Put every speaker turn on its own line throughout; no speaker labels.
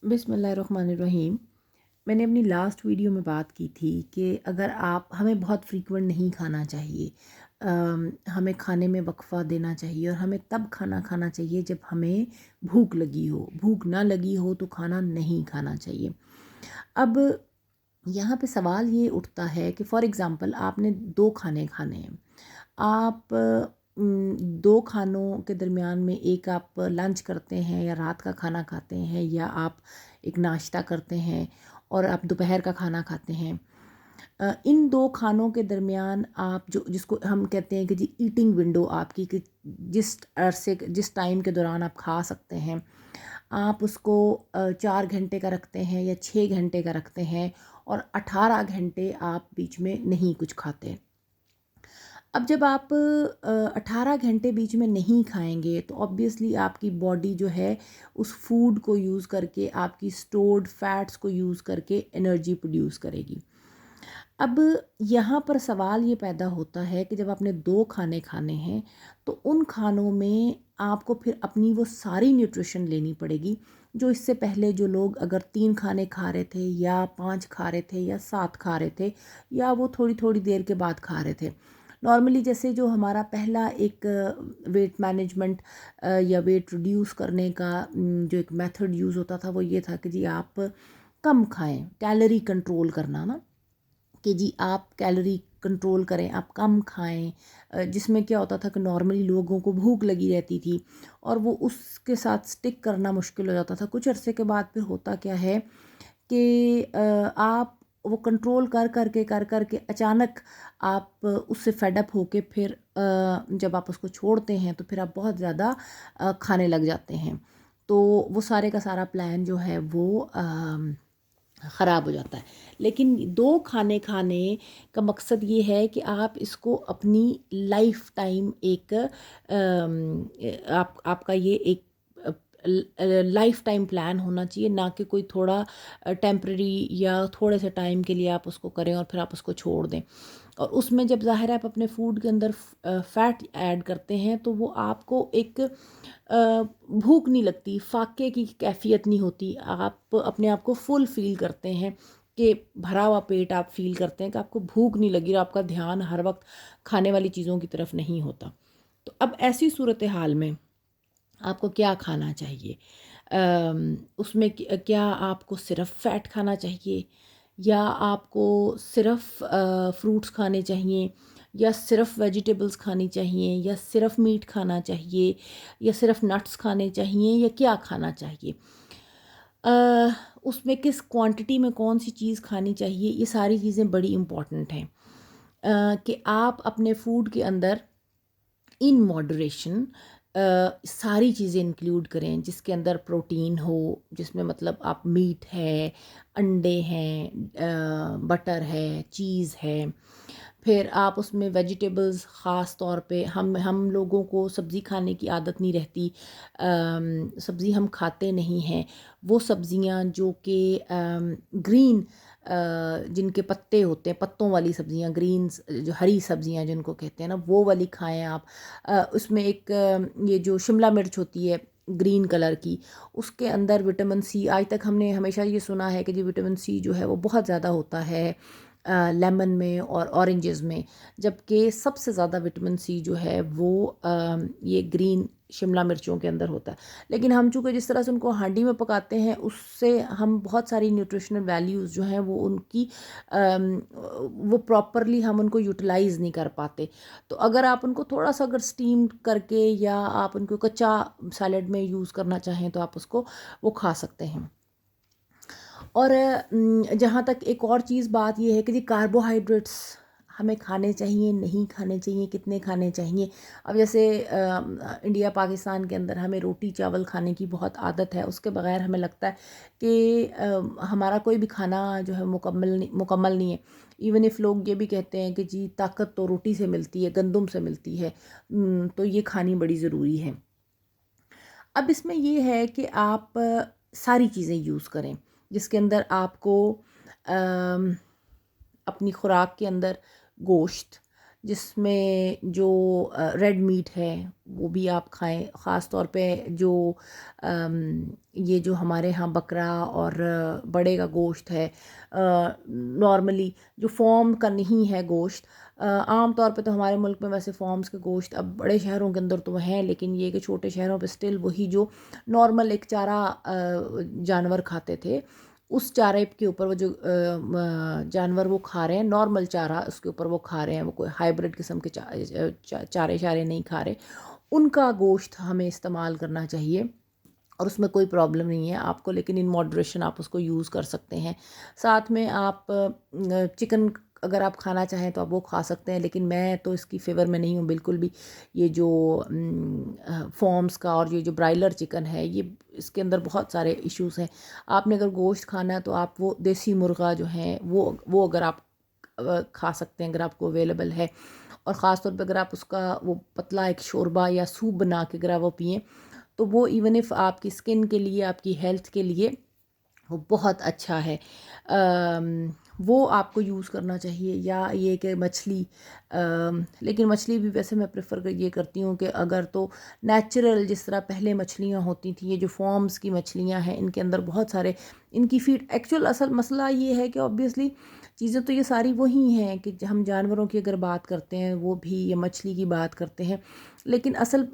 बिस्मिल्लाहिर्रहमानिर्रहीम। मैंने अपनी लास्ट वीडियो में बात की थी कि अगर आप हमें बहुत फ्रीक्वेंट नहीं खाना चाहिए। हमें खाने में वक्फ़ा देना चाहिए और हमें तब खाना खाना चाहिए जब हमें भूख लगी हो। भूख ना लगी हो तो खाना नहीं खाना चाहिए। अब यहाँ पे सवाल ये उठता है कि फ़ॉर एग्ज़ाम्पल आपने 2 खाने खाने हैं। आप 2 खानों के दरमियान में एक आप लंच करते हैं या रात का खाना खाते हैं या आप एक नाश्ता करते हैं और आप दोपहर का खाना खाते हैं। इन 2 खानों के दरमियान आप जो जिसको हम कहते हैं कि जी ईटिंग विंडो आपकी कि जिस टाइम के दौरान आप खा सकते हैं, आप उसको 4 घंटे का रखते हैं या 6 घंटे का रखते हैं और 18 घंटे आप बीच में नहीं कुछ खाते। अब जब आप 18 घंटे बीच में नहीं खाएँगे तो ऑब्वियसली आपकी बॉडी जो है उस फूड को यूज़ करके आपकी स्टोर्ड फैट्स को यूज़ करके एनर्जी प्रोड्यूस करेगी। अब यहाँ पर सवाल ये पैदा होता है कि जब आपने 2 खाने खाने हैं तो उन खानों में आपको फिर अपनी वो सारी न्यूट्रिशन लेनी पड़ेगी जो इससे पहले जो लोग अगर 3 खाने खा रहे थे या 5 खा रहे थे या 7 खा रहे थे या वो थोड़ी-थोड़ी देर के बाद खा रहे थे। नॉर्मली जैसे जो हमारा पहला एक वेट मैनेजमेंट या वेट रिड्यूस करने का जो एक मेथड यूज़ होता था वो ये था कि जी आप कम खाएँ, कैलोरी कंट्रोल करना ना। कि जी आप कैलोरी कंट्रोल करें, आप कम खाएँ। जिसमें क्या होता था कि नॉर्मली लोगों को भूख लगी रहती थी और वो उसके साथ स्टिक करना मुश्किल हो जाता था। कुछ अरसे के बाद फिर होता क्या है कि आप वो कंट्रोल कर कर के अचानक आप उससे फेड अप होके फिर जब आप उसको छोड़ते हैं तो फिर आप बहुत ज़्यादा खाने लग जाते हैं। तो वो सारे का सारा प्लान जो है वो ख़राब हो जाता है। लेकिन 2 खाने खाने का मकसद ये है कि आप इसको अपनी लाइफ़ टाइम एक आपका ये एक लाइफ़ टाइम प्लान होना चाहिए, ना कि कोई थोड़ा टेम्परेरी या थोड़े से टाइम के लिए आप उसको करें और फिर आप उसको छोड़ दें। और उसमें जब ज़ाहिर है आप अपने फूड के अंदर फ़ैट ऐड करते हैं तो वो आपको एक भूख नहीं लगती, फाके की कैफ़ियत नहीं होती। आप अपने आप को फुल फ़ील करते हैं कि भरा हुआ पेट आप फ़ील करते हैं कि आपको भूख नहीं लगी और आपका ध्यान हर वक़्त खाने वाली चीज़ों की तरफ नहीं होता। तो अब ऐसी सूरत हाल में आपको क्या खाना चाहिए? उसमें क्या आपको सिर्फ़ फ़ैट खाना चाहिए या आपको सिर्फ़ फ्रूट्स खाने चाहिए या सिर्फ़ वेजिटेबल्स खानी चाहिए या सिर्फ़ मीट खाना चाहिए या सिर्फ़ नट्स खाने चाहिए या क्या खाना चाहिए? अ, उसमें किस क्वांटिटी में कौन-सी चीज़ खानी चाहिए, ये सारी चीज़ें बड़ी इम्पॉर्टेंट हैं। कि आप अपने फूड के अंदर इन मॉडरेशन सारी चीज़ें इंक्लूड करें जिसके अंदर प्रोटीन हो, जिसमें मतलब आप मीट है, अंडे हैं, बटर है, चीज़ है। फिर आप उसमें वेजिटेबल्स ख़ास तौर पे हम लोगों को सब्ज़ी खाने की आदत नहीं रहती। सब्ज़ी हम खाते नहीं हैं। वो सब्ज़ियाँ जो कि ग्रीन जिनके पत्ते होते हैं, पत्तों वाली सब्ज़ियाँ ग्रीन्स जो हरी सब्ज़ियाँ जिनको कहते हैं ना, वो वाली खाएँ आप। उसमें एक ये जो शिमला मिर्च होती है ग्रीन कलर की, उसके अंदर विटामिन सी आज तक हमने हमेशा ये सुना है कि जी विटामिन सी जो है वो बहुत ज़्यादा होता है लेमन में और ऑरेंजेस में, जबकि सबसे ज़्यादा विटामिन सी जो है वो ये ग्रीन शिमला मिर्चों के अंदर होता है। लेकिन हम चूँकि जिस तरह से उनको हांडी में पकाते हैं उससे हम बहुत सारी न्यूट्रिशनल वैल्यूज़ जो हैं वो उनकी वो प्रॉपरली हम उनको यूटिलाइज़ नहीं कर पाते। तो अगर आप उनको थोड़ा-सा अगर स्टीम करके या आप उनको कच्चा सैलेड में यूज़ करना चाहें तो आप उसको वो खा सकते हैं। और जहाँ तक एक और चीज़ बात ये है कि जी कार्बोहाइड्रेट्स हमें खाने चाहिए, नहीं खाने चाहिए, कितने खाने चाहिए। अब जैसे इंडिया पाकिस्तान के अंदर हमें रोटी चावल खाने की बहुत आदत है, उसके बगैर हमें लगता है कि हमारा कोई भी खाना जो है मुकम्मल नहीं है। इवन इफ़ लोग ये भी कहते हैं कि जी ताकत तो रोटी से मिलती है, गंदुम से मिलती है। तो ये खानी बड़ी ज़रूरी है। अब इसमें ये है कि आप सारी चीज़ें यूज़ करें, जिसके अंदर आपको अम, अपनी खुराक के अंदर गोश्त, जिसमें जो रेड मीट है वो भी आप खाएं। ख़ास तौर पे जो ये जो हमारे यहाँ बकरा और बड़े का गोश्त है, नॉर्मली जो फॉर्म का नहीं है गोश्त, आम तौर पे तो हमारे मुल्क में वैसे फॉर्म्स के गोश्त अब बड़े शहरों के अंदर तो हैं, लेकिन ये कि छोटे शहरों पे स्टिल वही जो नॉर्मल एक चारा जानवर खाते थे, उस चारे के ऊपर वो जो जानवर वो खा रहे हैं, नॉर्मल चारा उसके ऊपर वो खा रहे हैं, वो कोई हाइब्रिड किस्म के चारे शारे नहीं खा रहे, उनका गोश्त हमें इस्तेमाल करना चाहिए और उसमें कोई प्रॉब्लम नहीं है आपको, लेकिन इन मॉडरेशन आप उसको यूज़ कर सकते हैं। साथ में आप चिकन अगर आप खाना चाहें तो आप वो खा सकते हैं, लेकिन मैं तो इसकी फेवर में नहीं हूँ बिल्कुल भी। ये जो फॉर्म्स का और ये जो ब्रायलर चिकन है, ये इसके अंदर बहुत सारे इश्यूज़ हैं। आपने अगर गोश्त खाना है तो आप वो देसी मुर्गा जो है वो अगर आप खा सकते हैं अगर आपको अवेलेबल है, और ख़ास तौर पे अगर आप उसका वो पतला एक शोरबा या सूप बना के अगर आप वो पिएँ, तो वो इवन इफ़ आपकी स्किन के लिए, आपकी हेल्थ के लिए वो बहुत अच्छा है। वो आपको यूज़ करना चाहिए। या ये कि मछली, लेकिन मछली भी वैसे मैं प्रेफर ये करती हूँ कि अगर तो नेचुरल जिस तरह पहले मछलियाँ होती थी, ये जो फॉर्म्स की मछलियाँ हैं इनके अंदर बहुत सारे इनकी फीड, एक्चुअल असल मसला ये है कि ऑब्वियसली चीज़ें तो ये सारी वही हैं कि हम जानवरों की अगर बात करते हैं वो भी, या मछली की बात करते हैं, लेकिन असल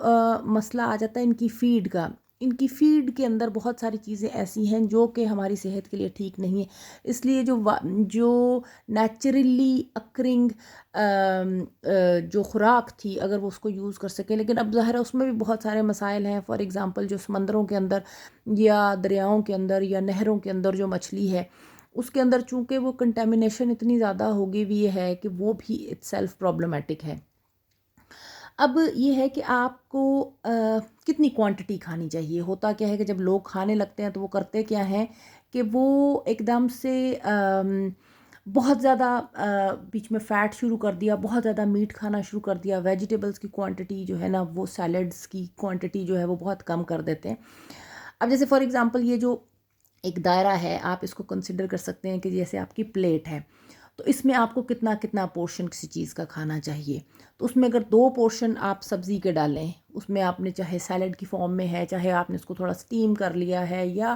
मसला आ जाता है इनकी फ़ीड का। इनकी फ़ीड के अंदर बहुत सारी चीज़ें ऐसी हैं जो कि हमारी सेहत के लिए ठीक नहीं है। इसलिए जो नेचुरली अकरिंग जो खुराक थी, अगर वो उसको यूज़ कर सकें, लेकिन अब ज़ाहिर है उसमें भी बहुत सारे मसाइल हैं। फॉर एग्ज़ाम्पल जो समंदरों के अंदर या दरियाओं के अंदर या नहरों के अंदर जो मछली है, उसके अंदर चूँकि वो कंटेमिनेशन इतनी ज़्यादा होगी हुई है कि वो भी इट्सेल्फ प्रॉब्लमेटिक है। अब ये है कि आपको कितनी क्वांटिटी खानी चाहिए। होता क्या है कि जब लोग खाने लगते हैं तो वो करते क्या हैं कि वो एकदम से बहुत ज़्यादा बीच में फ़ैट शुरू कर दिया, बहुत ज़्यादा मीट खाना शुरू कर दिया, वेजिटेबल्स की क्वांटिटी जो है ना, वो सैलड्स की क्वांटिटी जो है वो बहुत कम कर देते हैं। अब जैसे फॉर एग्ज़ाम्पल ये जो एक दायरा है, आप इसको कंसिडर कर सकते हैं कि जैसे आपकी प्लेट है, तो इसमें आपको कितना कितना पोर्शन किसी चीज़ का खाना चाहिए। तो उसमें अगर 2 पोर्शन आप सब्ज़ी के डालें, उसमें आपने चाहे सैलड की फॉर्म में है, चाहे आपने उसको थोड़ा स्टीम कर लिया है, या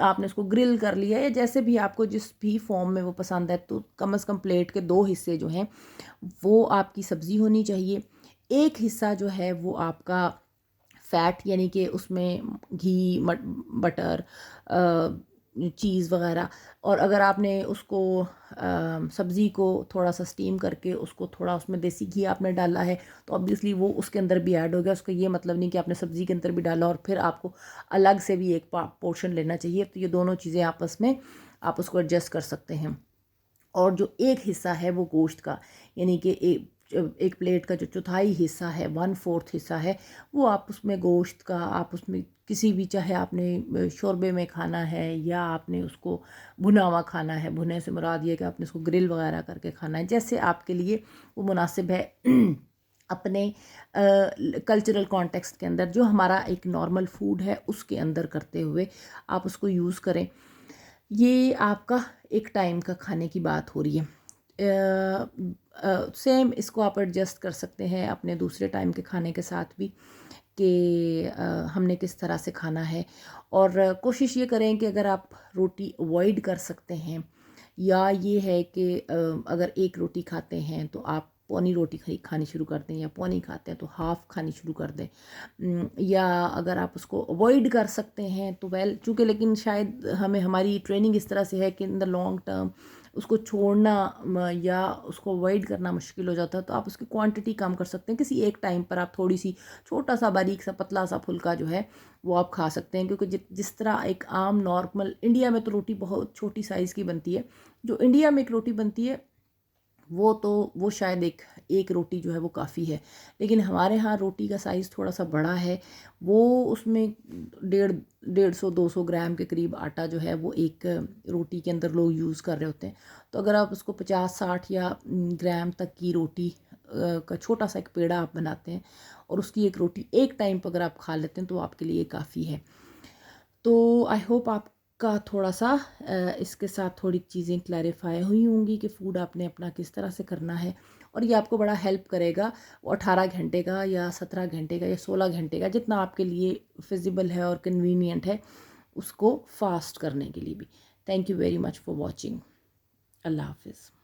आपने उसको ग्रिल कर लिया है, या जैसे भी आपको जिस भी फॉर्म में वो पसंद है, तो कम से कम प्लेट के 2 हिस्से जो हैं वो आपकी सब्ज़ी होनी चाहिए। एक हिस्सा जो है वो आपका फ़ैट, यानी कि उसमें घी, बटर, चीज़ वग़ैरह, और अगर आपने उसको सब्ज़ी को थोड़ा-सा स्टीम करके उसको थोड़ा उसमें देसी घी आपने डाला है, तो ऑब्वियसली वो उसके अंदर भी ऐड हो गया। उसका ये मतलब नहीं कि आपने सब्ज़ी के अंदर भी डाला और फिर आपको अलग से भी एक पोर्शन लेना चाहिए। तो ये दोनों चीज़ें आपस में आप उसको एडजस्ट कर सकते हैं। और जो एक हिस्सा है वो गोश्त का, यानी कि एक प्लेट का जो चौथाई हिस्सा है, 1/4 हिस्सा है, वो आप उसमें गोश्त का, आप उसमें किसी भी, चाहे आपने शोरबे में खाना है या आपने उसको भुना हुआ खाना है, भुने से मुराद ये कि आपने उसको ग्रिल वगैरह करके खाना है, जैसे आपके लिए वो मुनासिब है। अपने कल्चरल कॉन्टेक्स्ट के अंदर जो हमारा एक नॉर्मल फूड है उसके अंदर करते हुए आप उसको यूज़ करें। ये आपका एक टाइम का खाने की बात हो रही है। सेम इसको आप एडजस्ट कर सकते हैं अपने दूसरे टाइम के खाने के साथ भी, कि हमने किस तरह से खाना है। और कोशिश ये करें कि अगर आप रोटी अवॉइड कर सकते हैं, या ये है कि अगर एक रोटी खाते हैं तो आप पौनी रोटी खानी शुरू कर दें, या पौनी खाते हैं तो हाफ़ खानी शुरू कर दें। या अगर आप उसको अवॉइड कर सकते हैं तो वेल, चूँकि लेकिन शायद हमें हमारी ट्रेनिंग इस तरह से है कि इन द लॉन्ग टर्म उसको छोड़ना या उसको अवॉइड करना मुश्किल हो जाता है, तो आप उसकी क्वांटिटी कम कर सकते हैं। किसी एक टाइम पर आप थोड़ी सी छोटा सा बारीक सा पतला सा फुल्का जो है वो आप खा सकते हैं, क्योंकि जिस तरह एक आम नॉर्मल इंडिया में तो रोटी बहुत छोटी साइज़ की बनती है, जो इंडिया में एक रोटी बनती है वो शायद एक रोटी जो है वो काफ़ी है, लेकिन हमारे यहाँ रोटी का साइज़ थोड़ा सा बड़ा है। वो उसमें 150-200 ग्राम के करीब आटा जो है वो एक रोटी के अंदर लोग यूज़ कर रहे होते हैं। तो अगर आप उसको 50-60 या ग्राम तक की रोटी का छोटा सा एक पेड़ा आप बनाते हैं और उसकी एक रोटी एक टाइम पर अगर आप खा लेते हैं तो आपके लिए काफ़ी है। तो आई होप आपका थोड़ा सा इसके साथ थोड़ी चीज़ें क्लैरिफाई हुई होंगी कि फ़ूड आपने अपना किस तरह से करना है। और ये आपको बड़ा हेल्प करेगा 18 घंटे का या 17 घंटे का या 16 घंटे का, जितना आपके लिए फिजिबल है और कन्वीनियंट है उसको फास्ट करने के लिए भी। Thank you very much for watching. Allah हाफिज़।